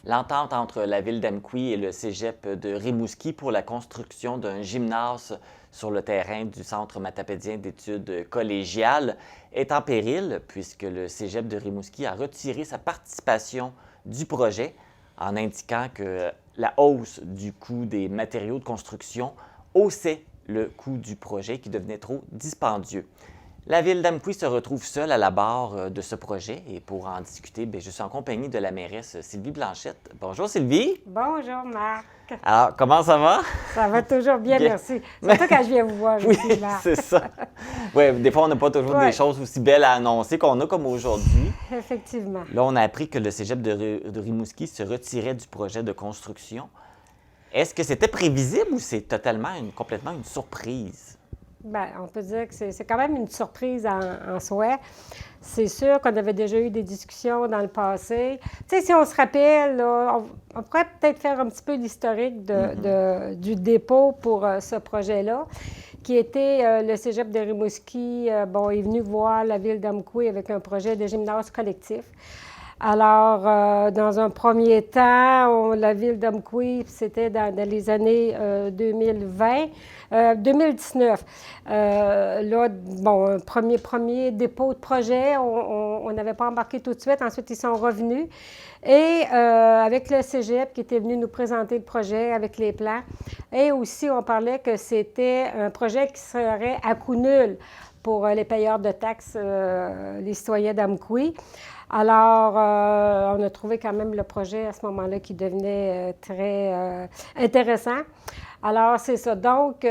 l'entente entre la ville d'Amqui et le cégep de Rimouski pour la construction d'un gymnase sur le terrain du Centre matapédien d'études collégiales est en péril puisque le cégep de Rimouski a retiré sa participation du projet en indiquant que la hausse du coût des matériaux de construction haussait le coût du projet qui devenait trop dispendieux. La ville d'Amqui se retrouve seule à la barre de ce projet et pour en discuter, je suis en compagnie de la mairesse Sylvie Blanchette. Bonjour Sylvie. Bonjour Marc. Alors, comment ça va? Ça va toujours bien, merci. Surtout quand je viens vous voir Oui, ici, là. c'est ça. Oui, des fois, on n'a pas toujours des choses aussi belles à annoncer qu'on a comme aujourd'hui. Effectivement. Là, on a appris que le cégep de Rimouski se retirait du projet de construction. Est-ce que c'était prévisible ou c'est complètement une surprise? Bien, on peut dire que c'est quand même une surprise en soi. C'est sûr qu'on avait déjà eu des discussions dans le passé. Tu sais, si on se rappelle, là, on pourrait peut-être faire un petit peu l'historique du dépôt pour ce projet-là, qui était le cégep de Rimouski, est venu voir la ville d'Amqui avec un projet de gymnase collectif. Alors, dans un premier temps, la ville d'Amqui, c'était dans les années 2019. Là, premier dépôt de projet, on n'avait pas embarqué tout de suite. Ensuite, ils sont revenus. Et avec le cégep qui était venu nous présenter le projet avec les plans. Et aussi, on parlait que c'était un projet qui serait à coût nul pour les payeurs de taxes, les citoyens d'Amqui. Alors, on a trouvé quand même le projet à ce moment-là qui devenait très intéressant. Alors, c'est ça. Donc,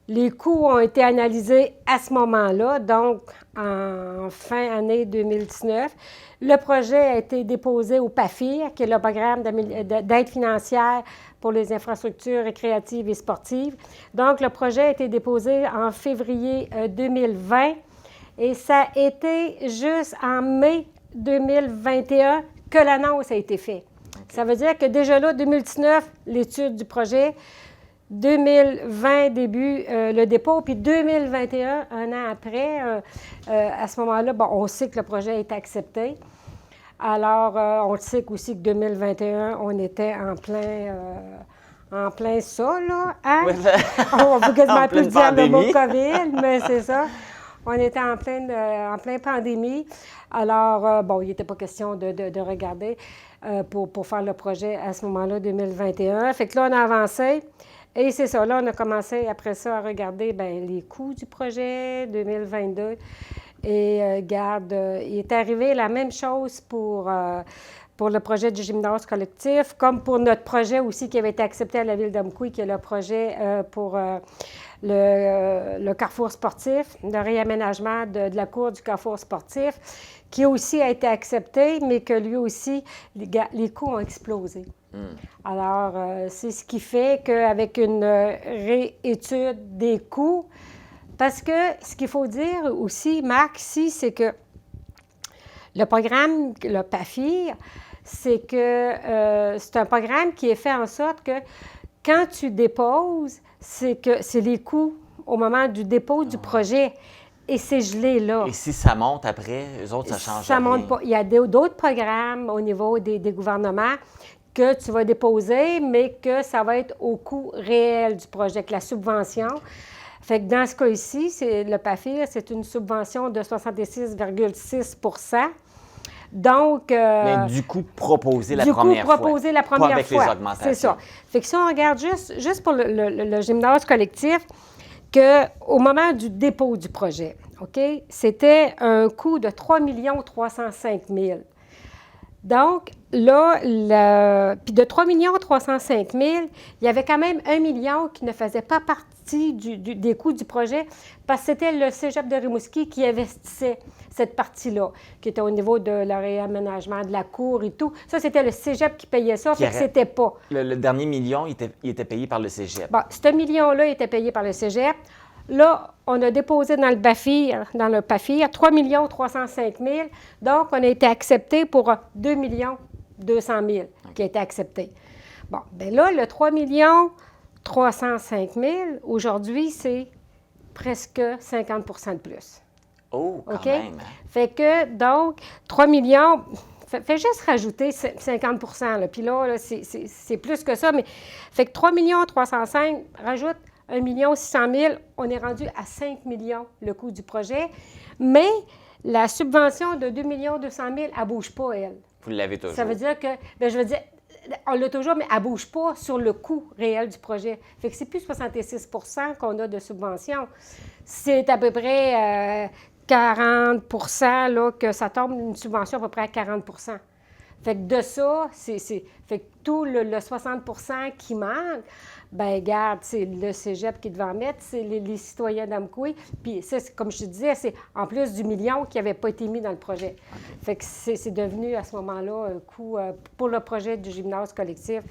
les coûts ont été analysés à ce moment-là, donc en fin année 2019. Le projet a été déposé au PAFIR, qui est le programme d'aide financière pour les infrastructures récréatives et sportives. Donc, le projet a été déposé en février 2020. Et ça a été juste en mai 2021 que l'annonce a été faite. Okay. Ça veut dire que déjà là, 2019, l'étude du projet, 2020, début, le dépôt, puis 2021, un an après, à ce moment-là, on sait que le projet est accepté. Alors, on le sait aussi que 2021, on était en plein ça, là. Hein? Oui, on va quasiment plus dire le mot COVID, mais c'est ça. On était en pleine pandémie. Alors, il n'était pas question de regarder pour faire le projet à ce moment-là, 2021. Fait que là, on a avancé. Et c'est ça, là, on a commencé après ça à regarder les coûts du projet 2022. Et regarde, il est arrivé la même chose pour le projet du gymnase collectif, comme pour notre projet aussi qui avait été accepté à la ville d'Amqui, qui est le projet pour le carrefour sportif, le réaménagement de la cour du carrefour sportif, qui aussi a été accepté, mais que lui aussi, les coûts ont explosé. Alors, c'est ce qui fait qu'avec une réétude des coûts, parce que ce qu'il faut dire aussi, Marc, ici, c'est que le programme, le PAFIR, c'est que c'est un programme qui est fait en sorte que quand tu déposes, c'est les coûts au moment du dépôt du projet. Et c'est gelé là. Et si ça monte après, eux autres, ça change ça rien. Monte pas. Il y a d'autres programmes au niveau des gouvernements que tu vas déposer, mais que ça va être au coût réel du projet, que la subvention. Fait que dans ce cas ici, le PAFIR, c'est une subvention de 66,6 %. Donc... mais du coût proposé la première fois. Pas avec les augmentations. C'est ça. Fait que si on regarde juste pour le gymnase collectif, qu'au moment du dépôt du projet, OK, c'était un coût de 3 305 000. Donc, là, puis de 3 305 000, il y avait quand même 1 million qui ne faisait pas partie des coûts du projet parce que c'était le cégep de Rimouski qui investissait cette partie-là, qui était au niveau de le réaménagement de la cour et tout. Ça, c'était le cégep qui payait ça, fait que c'était pas. Le dernier million, il était payé par le cégep. Bon, ce million-là était payé par le cégep. Là, on a déposé dans le PAFIR, 3 305 000. Donc, on a été accepté pour 2 200 000 qui a été accepté. Bon, bien là, le 3 305 000, aujourd'hui, c'est presque 50 % de plus. Oh, quand OK? même! Fait que, donc, 3 millions, Fais juste rajouter 50 là. Puis là, c'est plus que ça. Mais fait que 3 305 rajoute 1 600 000, on est rendu à 5 millions le coût du projet. Mais la subvention de 2 200 000, elle ne bouge pas, elle. Vous l'avez toujours. Ça veut dire que, bien, je veux dire, on l'a toujours, mais elle ne bouge pas sur le coût réel du projet. Fait que c'est plus 66 qu'on a de subvention. C'est à peu près 40 là, que ça tombe, une subvention à peu près à 40 Fait que de ça, fait que tout le 60 qui manque, bien, regarde, c'est le cégep qui devait en mettre, c'est les citoyens d'Amqui. Puis ça, comme je te disais, c'est en plus du million qui n'avait pas été mis dans le projet. Okay. Fait que c'est devenu à ce moment-là un coût pour le projet du gymnase collectif.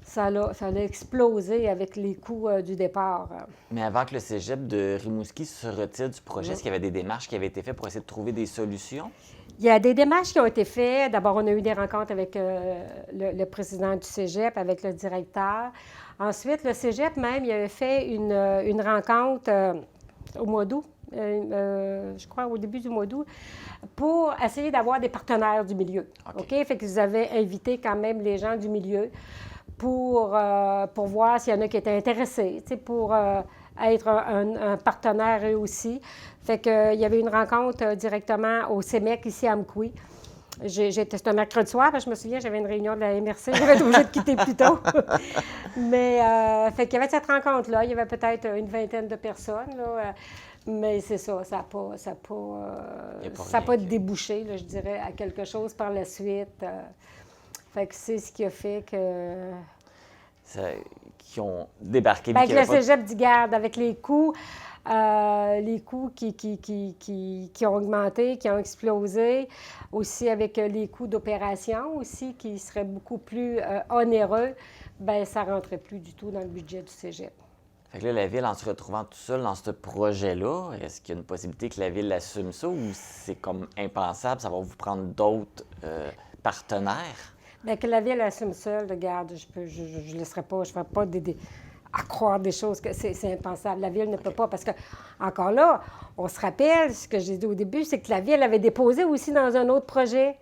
Ça a explosé avec les coûts du départ. Mais avant que le cégep de Rimouski se retire du projet, est-ce qu'il y avait des démarches qui avaient été faites pour essayer de trouver des solutions? Il y a des démarches qui ont été faites. D'abord, on a eu des rencontres avec le président du cégep, avec le directeur. Ensuite, le cégep même, il avait fait une rencontre au mois d'août, je crois au début du mois d'août, pour essayer d'avoir des partenaires du milieu. OK? Fait qu'ils avaient invité quand même les gens du milieu pour voir s'il y en a qui étaient intéressés, pour être un partenaire eux aussi. Fait qu'il y avait une rencontre directement au CEMEC ici à Amqui. C'était un mercredi soir, parce que je me souviens, j'avais une réunion de la MRC, j'avais été obligée de quitter plus tôt. Mais, fait qu'il y avait cette rencontre-là, il y avait peut-être une vingtaine de personnes, là, mais c'est ça, ça n'a pas débouché, là, je dirais, à quelque chose par la suite. Fait que c'est ce qui a fait que... qui ont débarqué. Bien, avec le cégep du Garde, avec les coûts qui ont augmenté, qui ont explosé, aussi avec les coûts d'opération aussi, qui seraient beaucoup plus onéreux, bien, ça ne rentrait plus du tout dans le budget du cégep. Fait que là, la Ville, en se retrouvant tout seul dans ce projet-là, est-ce qu'il y a une possibilité que la Ville assume ça ou c'est comme impensable, ça va vous prendre d'autres partenaires? Bien, que la Ville assume seule, regarde, je ne laisserai pas, je ne ferai pas à croire des choses que c'est impensable. La Ville ne peut pas, parce que, encore là, on se rappelle, ce que j'ai dit au début, c'est que la Ville avait déposé aussi dans un autre projet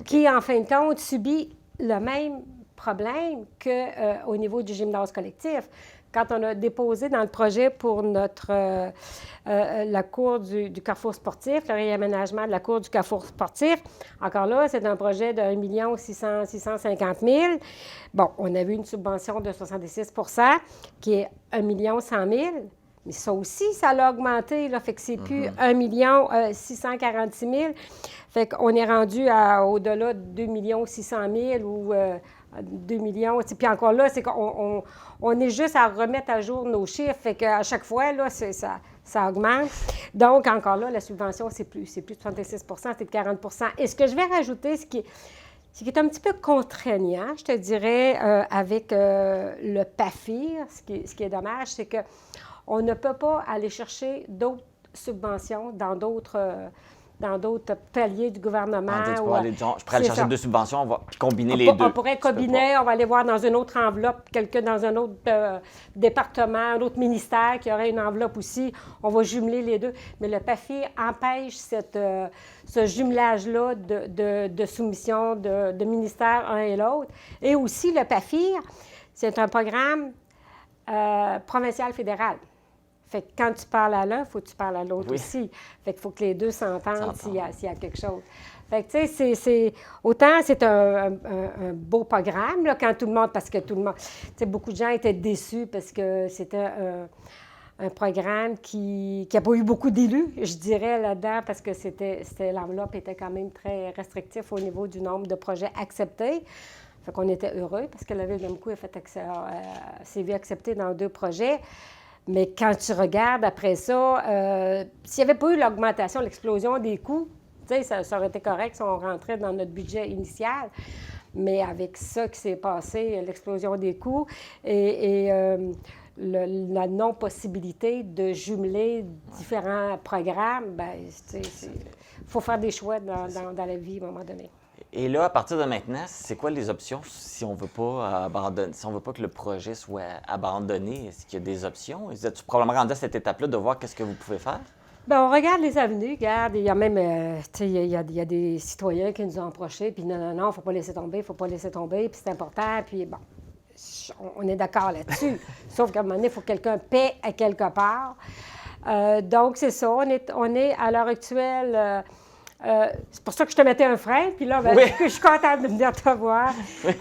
qui, en fin de compte, subit le même problème qu'au niveau du gymnase collectif. Quand on a déposé dans le projet pour la cour du Carrefour sportif, le réaménagement de la cour du Carrefour sportif, encore là, c'est un projet de 1 650 000. Bon, on a eu une subvention de 66 qui est 1 100 000. Mais ça aussi, ça l'a augmenté, là, fait que c'est plus 1 646 000. Fait qu'on est rendu au-delà de 2 600 000 ou 2 millions. Puis encore là, c'est qu'on est juste à remettre à jour nos chiffres. Fait qu'à chaque fois, là, ça augmente. Donc, encore là, la subvention, c'est plus de 66 c'est de 40 Et ce que je vais rajouter, ce qui est un petit peu contraignant, je te dirais, avec le PAFIR, ce qui est dommage, c'est qu'on ne peut pas aller chercher d'autres subventions dans d'autres paliers du gouvernement. Je pourrais aller chercher 2 subventions, on va combiner les deux. On pourrait combiner, on va aller voir dans une autre enveloppe, quelqu'un dans un autre département, un autre ministère qui aurait une enveloppe aussi. On va jumeler les deux. Mais le PAFI empêche ce jumelage-là de soumission de ministères un et l'autre. Et aussi, le PAFIR, c'est un programme provincial-fédéral. Fait que quand tu parles à l'un, il faut que tu parles à l'autre aussi. Fait qu'il faut que les deux s'entendent s'il y a quelque chose. Fait que, tu sais, autant c'est un beau programme, là, quand tout le monde, parce que tout le monde, tu sais, beaucoup de gens étaient déçus parce que c'était un programme qui n'a pas eu beaucoup d'élus, je dirais, là-dedans, parce que l'enveloppe était quand même très restrictive au niveau du nombre de projets acceptés. Fait qu'on était heureux parce que la Ville d'Amqui s'est vue accepter dans 2 projets. Mais quand tu regardes après ça, s'il n'y avait pas eu l'augmentation, l'explosion des coûts, tu sais, ça aurait été correct si on rentrait dans notre budget initial. Mais avec ça qui s'est passé, l'explosion des coûts et la non-possibilité de jumeler différents programmes, bien, il faut faire des choix dans la vie à un moment donné. Et là, à partir de maintenant, c'est quoi les options si on ne veut pas abandonner, si on veut pas que le projet soit abandonné? Est-ce qu'il y a des options? Êtes-vous probablement rendu à cette étape-là de voir qu'est-ce que vous pouvez faire? Bien, on regarde les avenues, regarde, il y a même, tu sais, il y a des citoyens qui nous ont approchés, puis non, non, non, il ne faut pas laisser tomber, il ne faut pas laisser tomber, puis c'est important, puis bon, on est d'accord là-dessus. Sauf qu'à un moment donné, il faut que quelqu'un paie à quelque part. Donc, c'est ça, on est à l'heure actuelle... c'est pour ça que je te mettais un frein, puis là, ben, Oui. je suis contente de venir te voir.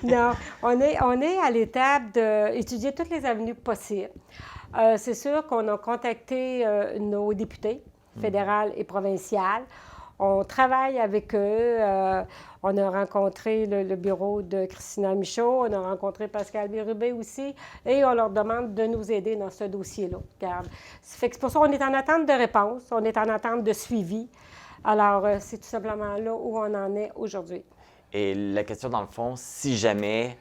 Non, on est à l'étape d'étudier toutes les avenues possibles. C'est sûr qu'on a contacté nos députés fédérales et provinciales. On travaille avec eux. On a rencontré le bureau de Christina Michaud, on a rencontré Pascal Bérubé aussi, et on leur demande de nous aider dans ce dossier-là. Regarde. C'est pour ça qu'on est en attente de réponse, on est en attente de suivi. Alors, c'est tout simplement là où on en est aujourd'hui. Et la question, dans le fond, si jamais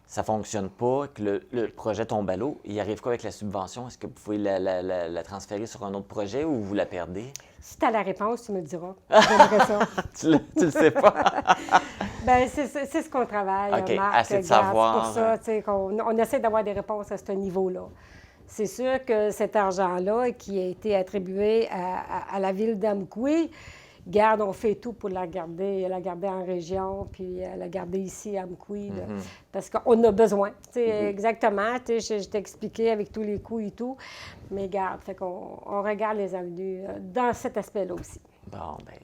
ça ne fonctionne pas, que le projet tombe à l'eau, il arrive quoi avec la subvention? Est-ce que vous pouvez la transférer sur un autre projet ou vous la perdez? Si tu as la réponse, tu me le diras. J'aimerais ça. Tu le sais pas? Bien, c'est ce qu'on travaille, OK, Marc. assez de Regarde, savoir. C'est pour ça tu sais, on essaie d'avoir des réponses à ce niveau-là. C'est sûr que cet argent-là qui a été attribué à la ville d'Amqui, garde, on fait tout pour la garder en région, puis la garder ici à Amqui, parce qu'on a besoin. Exactement, je t'ai expliqué avec tous les coûts et tout, mais garde, fait qu'on regarde les avenues dans cet aspect-là aussi. Bon, bien,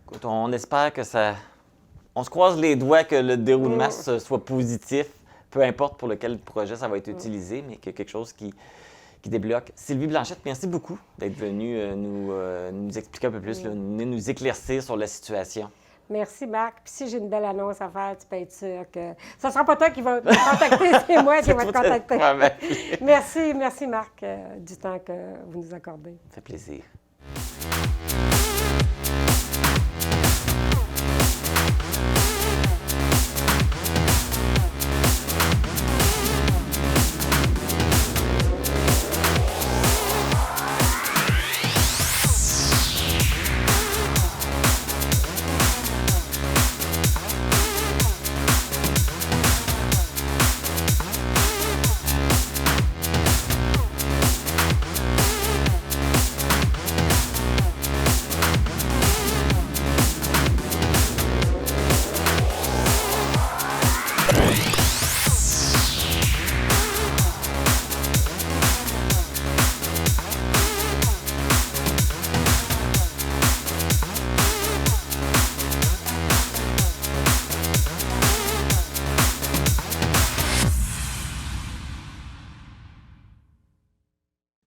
écoute, on espère que ça... On se croise les doigts que le déroulement soit positif, peu importe pour lequel projet ça va être utilisé, mais que quelque chose qui débloque. Sylvie Blanchette, merci beaucoup d'être venue nous expliquer un peu plus, nous éclaircir sur la situation. Merci, Marc. Puis si j'ai une belle annonce à faire, tu peux être sûr que ce ne sera pas toi qui vas me contacter, c'est moi qui vais te contacter. Merci, Marc, du temps que vous nous accordez. Ça fait plaisir.